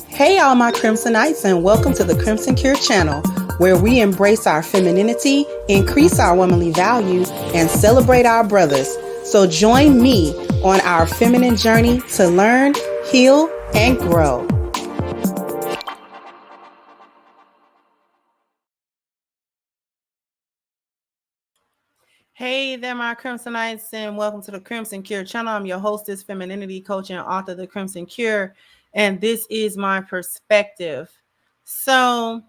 Hey, all my Crimsonites, and welcome to the Crimson Cure channel, where we embrace our femininity, increase our womanly value, and celebrate our brothers. So join me on our feminine journey to learn, heal, and grow. Hey there, my Crimsonites, and welcome to the Crimson Cure channel. I'm your hostess, femininity coach, and author of the Crimson Cure, and this is my perspective. So,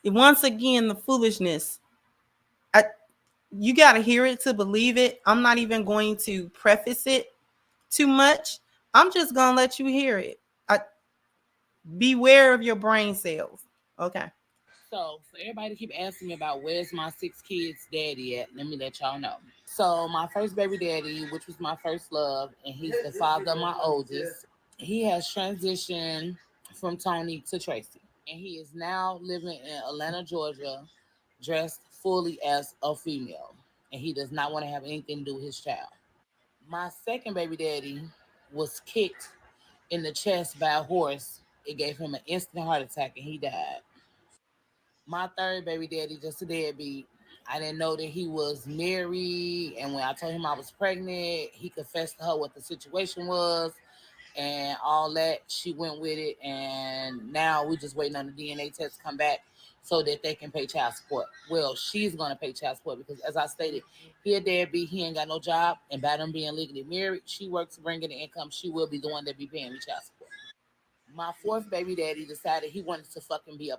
once again, the foolishness. You got to hear it to believe it. I'm not even going to preface it too much. I'm just going to let you hear it. Beware of your brain cells. Okay. So, for everybody to keep asking me about where's my 6 kids' daddy at, let me let y'all know. So, my first baby daddy, which was my first love, and he's the father of my oldest, he has transitioned from Tony to Tracy. And he is now living in Atlanta, Georgia, dressed fully as a female. And he does not want to have anything to do with his child. My second baby daddy was kicked in the chest by a horse. It gave him an instant heart attack and he died. My third baby daddy, just a deadbeat. I didn't know that he was married, and when I told him I was pregnant, he confessed to her what the situation was and all that. She went with it, and now we just waiting on the DNA test to come back so that they can pay child support. Well, she's going to pay child support because, as I stated, he a deadbeat, he ain't got no job, and by them being legally married, she works to bring in the income. She will be the one that be paying me child support. My fourth baby daddy decided he wanted to fucking be a.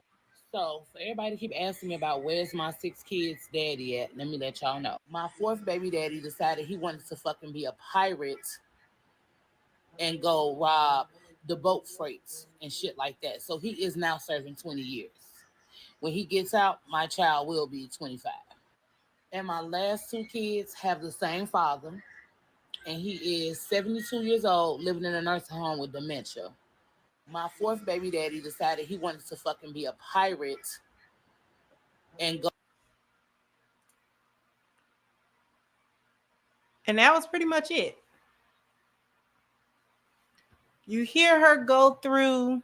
So, for everybody to keep asking me about where's my 6 kids' daddy at, let me let y'all know. My fourth baby daddy decided he wanted to fucking be a pirate and go rob the boat freights and shit like that. So, he is now serving 20 years. When he gets out, my child will be 25. And my last 2 kids have the same father, and he is 72 years old, living in a nursing home with dementia. My fourth baby daddy decided he wanted to fucking be a pirate and go. And that was pretty much it. You hear her go through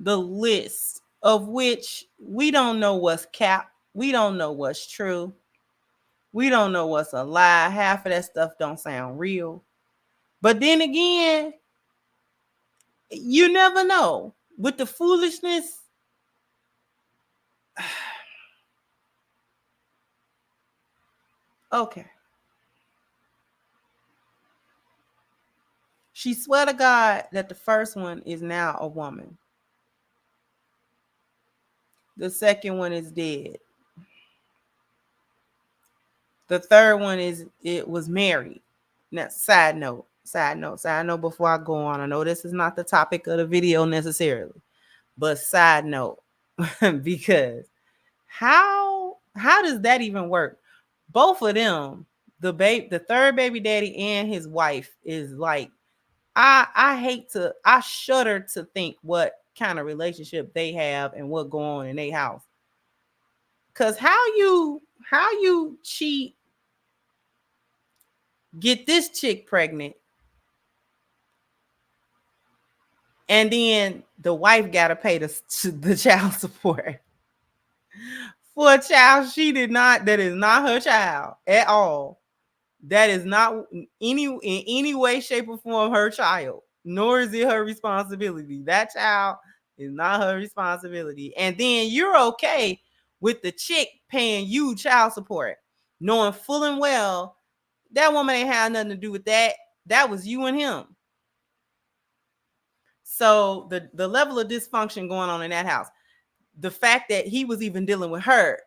the list of which we don't know what's cap. We don't know what's true. We don't know what's a lie. Half of that stuff don't sound real. But then again, you never know. With the foolishness, okay. She swear to God that the first one is now a woman. The second one is dead. The third one was married. Now, side note before I go on. I know this is not the topic of the video necessarily, but side note, because how does that even work? Both of them, the third baby daddy and his wife, is like, I shudder to think what kind of relationship they have and what go on in their house. Cause how you cheat, get this chick pregnant, and then the wife got to pay the child support for a child that is not her child at all. That is not in any way, shape, or form her child, nor is it her responsibility. That child is not her responsibility. And then you're okay with the chick paying you child support, knowing full and well that woman ain't had nothing to do with that. That was you and him. So the level of dysfunction going on in that house, the fact that he was even dealing with her,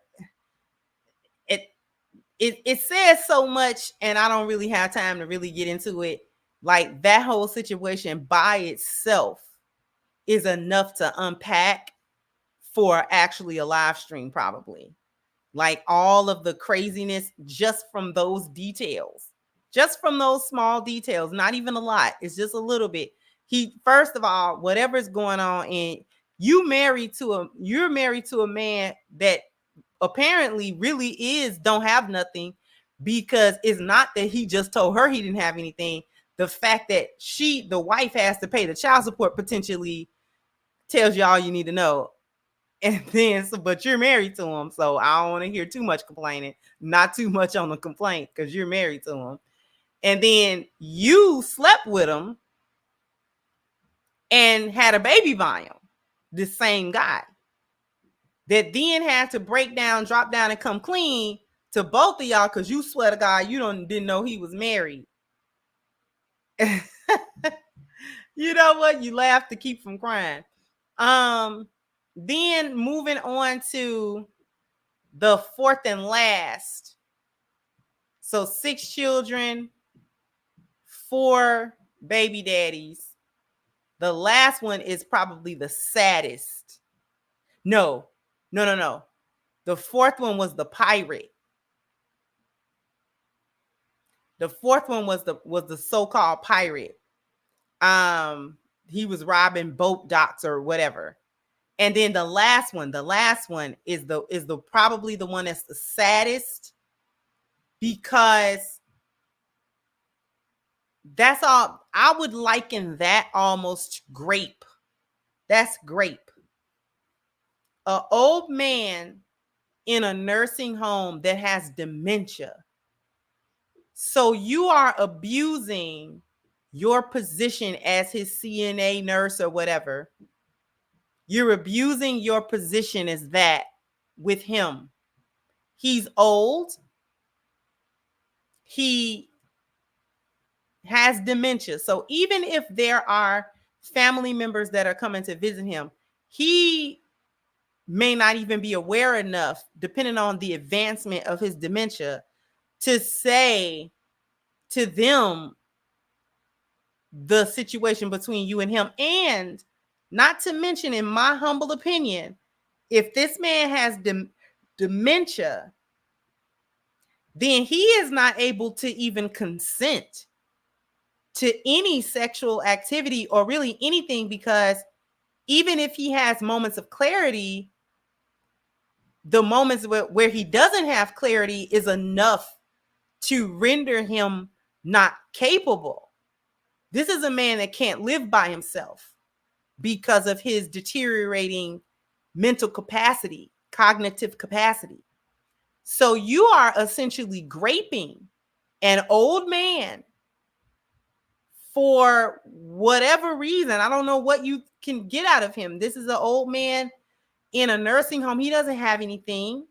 it says so much, and I don't really have time to really get into it. Like, that whole situation by itself is enough to unpack for actually a live stream, probably. Like, all of the craziness just from those details, just from those small details, not even a lot. It's just a little bit. First of all, whatever's going on, and you're married to a man that apparently really don't have nothing, because it's not that he just told her he didn't have anything. the fact that the wife has to pay the child support potentially tells you all you need to know. And then, but you're married to him, so I don't want to hear too much complaining. Not too much on the complaint because you're married to him. And then you slept with him and had a baby by him, the same guy that then had to break down, drop down, and come clean to both of y'all because you swear to God you didn't know he was married. You know what? You laugh to keep from crying. Then moving on to the fourth and last. So 6 children, 4 baby daddies. The last one is probably the saddest. No. The fourth one was the pirate. The fourth one was the so-called pirate. He was robbing boat docks or whatever. And then the last one is the probably the one that's the saddest, because that's all. I would liken that almost grape. That's grape. An old man in a nursing home that has dementia. So you are abusing your position as his CNA nurse or whatever. You're abusing your position as that with him. He's old. He has dementia. So even if there are family members that are coming to visit him, he may not even be aware enough, depending on the advancement of his dementia, to say to them the situation between you and him. And not to mention, in my humble opinion, if this man has dementia, then he is not able to even consent to any sexual activity or really anything, because even if he has moments of clarity, the moments where he doesn't have clarity is enough to render him not capable. This is a man that can't live by himself because of his deteriorating mental capacity, cognitive capacity. So you are essentially graping an old man for whatever reason. I don't know what you can get out of him. This is an old man in a nursing home. He doesn't have anything.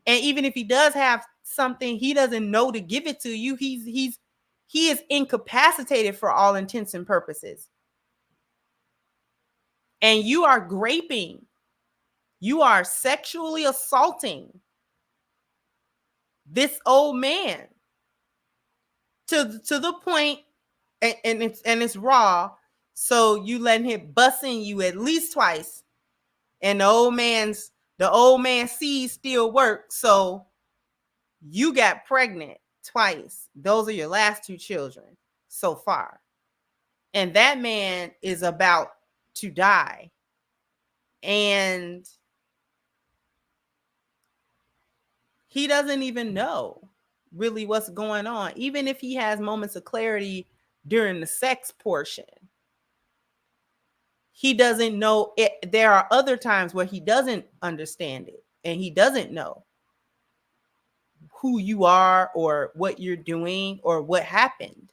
And even if he does have something, he doesn't know to give it to you. He is incapacitated for all intents and purposes. And you are graping. You are sexually assaulting this old man to the point, and it's raw. So you letting him bust in you at least twice, and the old man's seed still works. So you got pregnant twice. Those are your last 2 children so far. And that man is about to die. And he doesn't even know really what's going on. Even if he has moments of clarity during the sex portion, he doesn't know it. There are other times where he doesn't understand it, and he doesn't know who you are or what you're doing or what happened.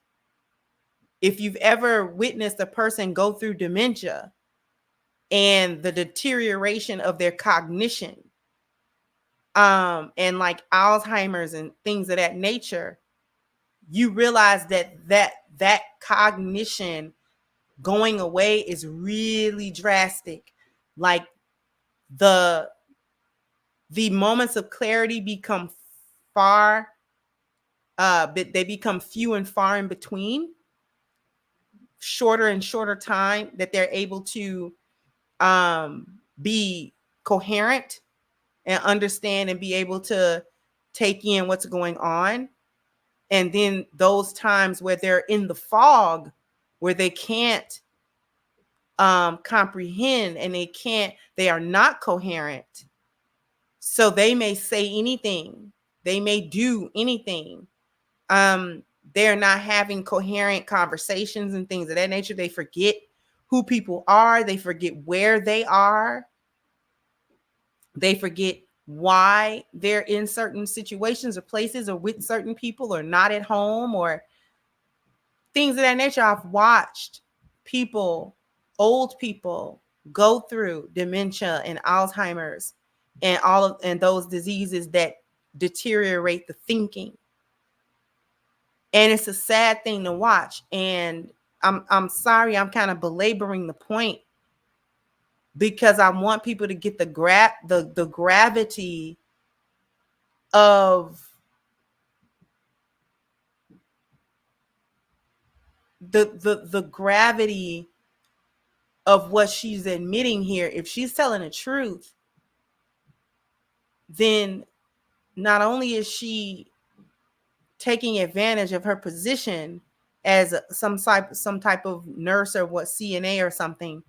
If you've ever witnessed a person go through dementia and the deterioration of their cognition, and like Alzheimer's and things of that nature, you realize that cognition going away is really drastic. Like the moments of clarity become they become few and far in between, shorter and shorter time that they're able to be coherent and understand and be able to take in what's going on. And then those times where they're in the fog, where they can't comprehend and they are not coherent. So they may say anything. They may do anything. They're not having coherent conversations and things of that nature. They forget who people are. They forget where they are. They forget why they're in certain situations or places or with certain people or not at home or things of that nature. I've watched people, old people, go through dementia and Alzheimer's and those diseases that deteriorate the thinking. And it's a sad thing to watch. And I'm sorry, I'm kind of belaboring the point because I want people to get the gravity of the gravity of what she's admitting here. If she's telling the truth, then not only is she taking advantage of her position as some type of nurse or what CNA or something,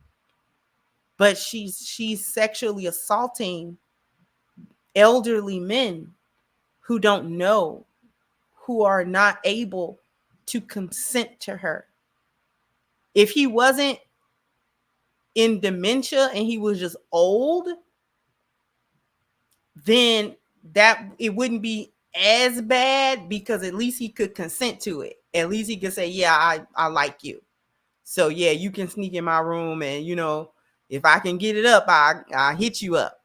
but she's sexually assaulting elderly men who don't know, who are not able to consent to her. If he wasn't in dementia and he was just old, then that it wouldn't be as bad because at least he could consent to it. At least he could say, yeah, I like you. So yeah, you can sneak in my room and, you know, if I can get it up, I hit you up.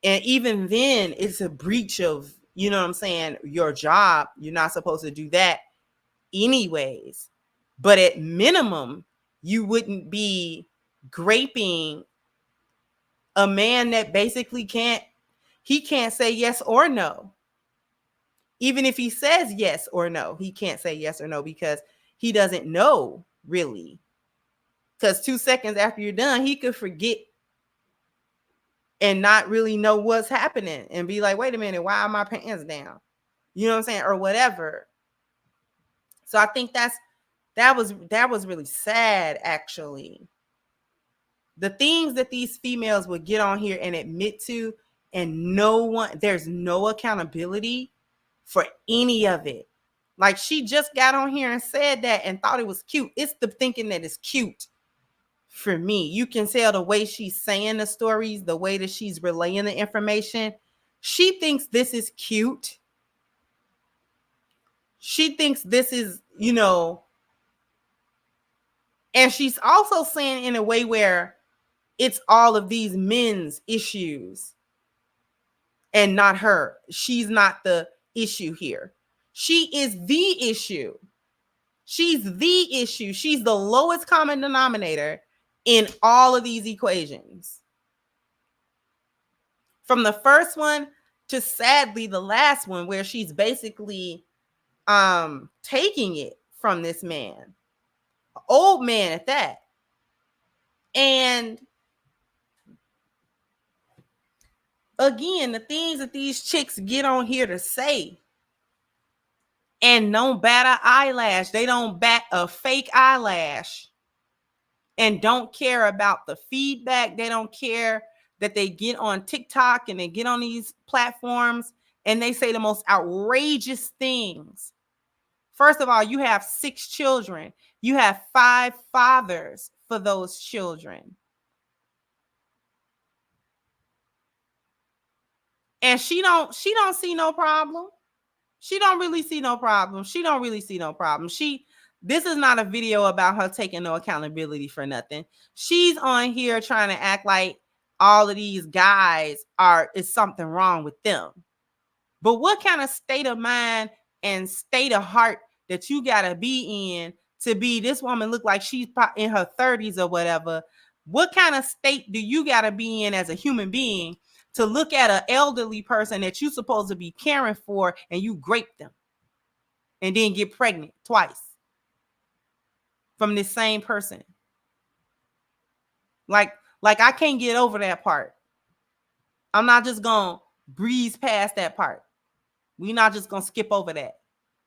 And even then it's a breach of, you know what I'm saying, your job. You're not supposed to do that anyways. But at minimum, you wouldn't be graping a man that basically can't say yes or no. Even if he says yes or no, he can't say yes or no because he doesn't know really. Because 2 seconds after you're done, he could forget and not really know what's happening and be like, wait a minute, why are my pants down? You know what I'm saying? Or whatever. So I think that was really sad, actually. The things that these females would get on here and admit to, and there's no accountability for any of it. Like, she just got on here and said that and thought it was cute. It's the thinking that is cute for me. You can tell the way she's saying the stories, the way that she's relaying the information. She thinks this is cute. She thinks this is, you know, and she's also saying in a way where it's all of these men's issues and not her. She's not the issue here. She is the issue. She's the issue. She's the lowest common denominator in all of these equations. From the first one to sadly the last one, where she's basically taking it from this man, old man at that. And again, the things that these chicks get on here to say and don't bat an eyelash. They don't bat a fake eyelash and don't care about the feedback. They don't care that they get on TikTok and they get on these platforms and they say the most outrageous things. First of all, you have 6 children. You have 5 fathers for those children. And she don't see no problem. She don't really see no problem. This is not a video about her taking no accountability for nothing. She's on here trying to act like all of these guys is something wrong with them. But what kind of state of mind and state of heart that you got to be in to be, this woman look like she's in her 30s or whatever. What kind of state do you got to be in as a human being to look at an elderly person that you're supposed to be caring for and you grape them and then get pregnant twice from this same person? Like I can't get over that part. I'm not just going to breeze past that part. We're not just going to skip over that.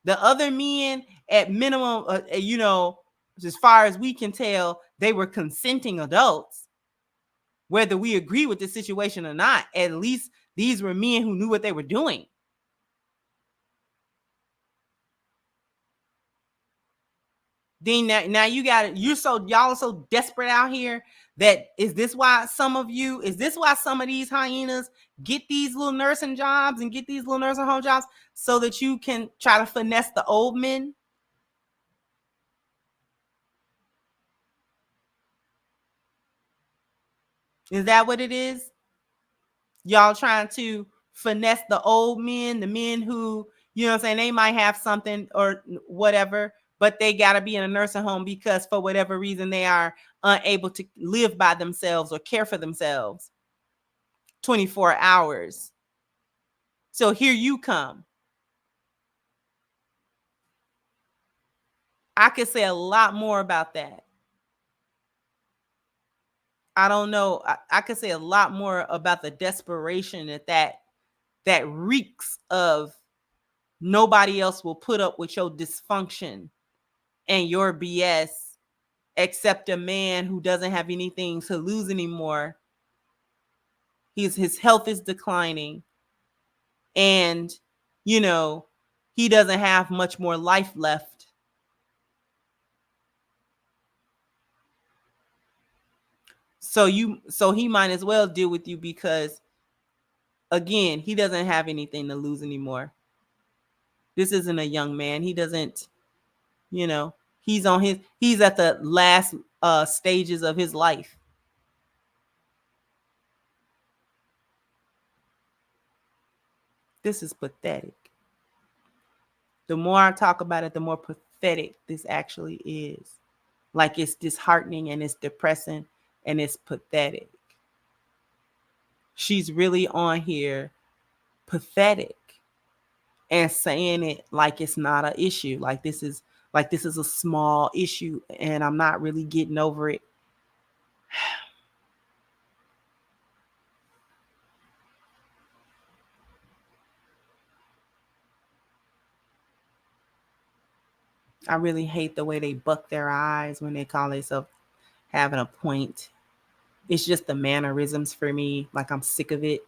The other men, at minimum, you know, as far as we can tell, they were consenting adults. Whether we agree with the situation or not, at least these were men who knew what they were doing. Then now you got it. Y'all are so desperate out here that is this why some of you, is this why some of these hyenas get these little nursing jobs and get these little nursing home jobs so that you can try to finesse the old men? Is that what it is? Y'all trying to finesse the old men, the men who, you know what I'm saying, they might have something or whatever, but they got to be in a nursing home because for whatever reason they are unable to live by themselves or care for themselves 24 hours. So here you come. I could say a lot more about that. I don't know. I could say a lot more about the desperation that reeks of nobody else will put up with your dysfunction and your BS except a man who doesn't have anything to lose anymore. His health is declining, and you know, he doesn't have much more life left. So he might as well deal with you because again, he doesn't have anything to lose anymore. This isn't a young man. He doesn't, you know, he's at the last stages of his life. This is pathetic. The more I talk about it, the more pathetic this actually is. Like it's disheartening and it's depressing and it's pathetic. She's really on here pathetic and saying it like it's not an issue. Like this is a small issue and I'm not really getting over it. I really hate the way they buck their eyes when they call themselves having a point. It's just the mannerisms for me. Like I'm sick of it.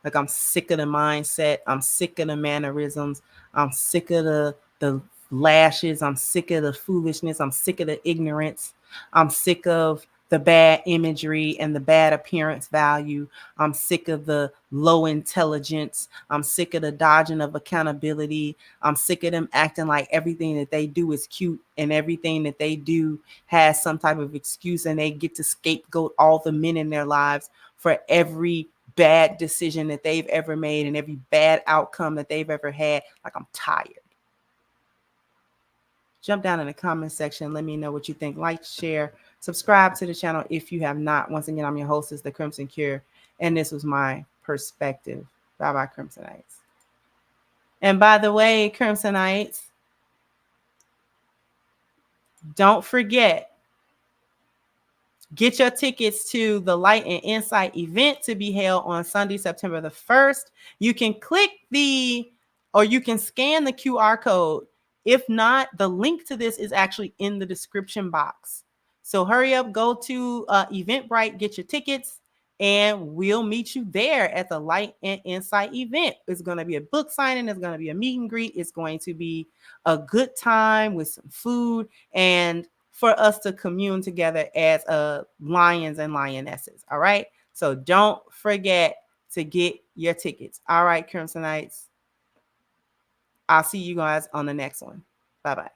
Like I'm sick of the mindset. I'm sick of the mannerisms. I'm sick of the lashes. I'm sick of the foolishness. I'm sick of the ignorance. I'm sick of the bad imagery and the bad appearance value. I'm sick of the low intelligence. I'm sick of the dodging of accountability. I'm sick of them acting like everything that they do is cute and everything that they do has some type of excuse and they get to scapegoat all the men in their lives for every bad decision that they've ever made and every bad outcome that they've ever had. Like I'm tired. Jump down in the comment section. Let me know what you think. Like, share, subscribe to the channel if you have not. Once again, I'm your hostess, The Crimson Cure, and this was my perspective. Bye-bye, Crimsonites. And by the way, Crimsonites, don't forget, get your tickets to the Light and Insight event to be held on Sunday, September the 1st. You can click or you can scan the QR code. If not, the link to this is actually in the description box. So hurry up, go to Eventbrite, get your tickets, and we'll meet you there at the Light and Insight event. It's going to be a book signing. It's going to be a meet and greet. It's going to be a good time with some food and for us to commune together as lions and lionesses. All right. So don't forget to get your tickets. All right, Crimsonites. I'll see you guys on the next one. Bye-bye.